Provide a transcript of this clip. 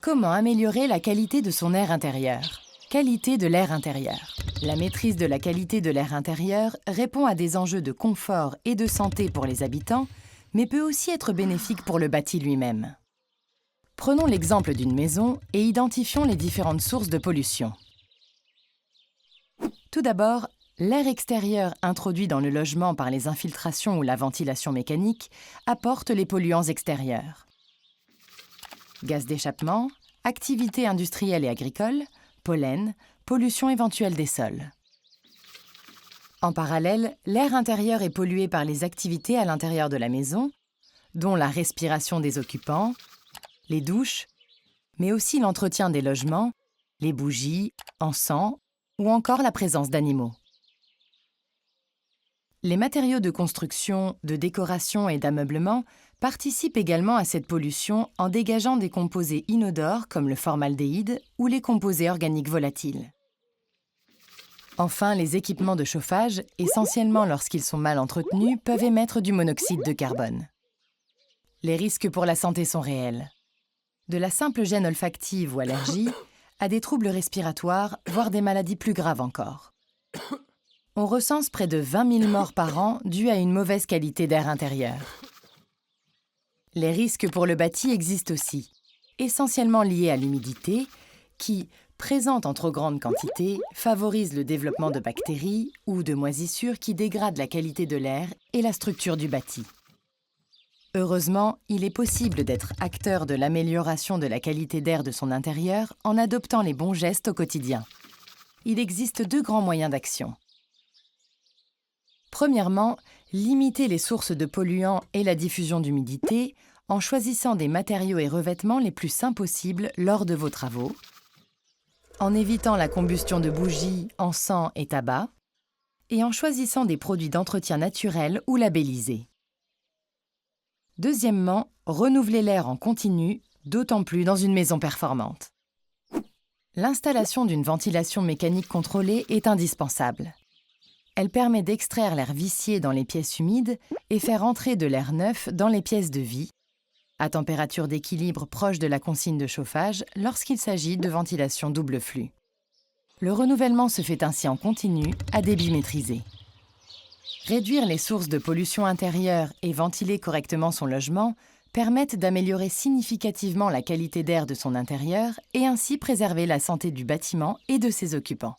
Comment améliorer la qualité de son air intérieur? Qualité de l'air intérieur. La maîtrise de la qualité de l'air intérieur répond à des enjeux de confort et de santé pour les habitants, mais peut aussi être bénéfique pour le bâti lui-même. Prenons l'exemple d'une maison et identifions les différentes sources de pollution. Tout d'abord, l'air extérieur introduit dans le logement par les infiltrations ou la ventilation mécanique apporte les polluants extérieurs. Gaz d'échappement, activités industrielles et agricoles, pollen, pollution éventuelle des sols. En parallèle, l'air intérieur est pollué par les activités à l'intérieur de la maison, dont la respiration des occupants, les douches, mais aussi l'entretien des logements, les bougies, encens ou encore la présence d'animaux. Les matériaux de construction, de décoration et d'ameublement participent également à cette pollution en dégageant des composés inodores comme le formaldéhyde ou les composés organiques volatiles. Enfin, les équipements de chauffage, essentiellement lorsqu'ils sont mal entretenus, peuvent émettre du monoxyde de carbone. Les risques pour la santé sont réels. De la simple gêne olfactive ou allergie à des troubles respiratoires, voire des maladies plus graves encore. On recense près de 20 000 morts par an dues à une mauvaise qualité d'air intérieur. Les risques pour le bâti existent aussi, essentiellement liés à l'humidité, qui, présente en trop grande quantité, favorise le développement de bactéries ou de moisissures qui dégradent la qualité de l'air et la structure du bâti. Heureusement, il est possible d'être acteur de l'amélioration de la qualité d'air de son intérieur en adoptant les bons gestes au quotidien. Il existe 2 grands moyens d'action. Premièrement, limiter les sources de polluants et la diffusion d'humidité en choisissant des matériaux et revêtements les plus sains possibles lors de vos travaux, en évitant la combustion de bougies, encens et tabac, et en choisissant des produits d'entretien naturels ou labellisés. Deuxièmement, renouveler l'air en continu, d'autant plus dans une maison performante. L'installation d'une ventilation mécanique contrôlée est indispensable. Elle permet d'extraire l'air vicié dans les pièces humides et faire entrer de l'air neuf dans les pièces de vie, à température d'équilibre proche de la consigne de chauffage lorsqu'il s'agit de ventilation double flux. Le renouvellement se fait ainsi en continu, à débit maîtrisé. Réduire les sources de pollution intérieure et ventiler correctement son logement permettent d'améliorer significativement la qualité d'air de son intérieur et ainsi préserver la santé du bâtiment et de ses occupants.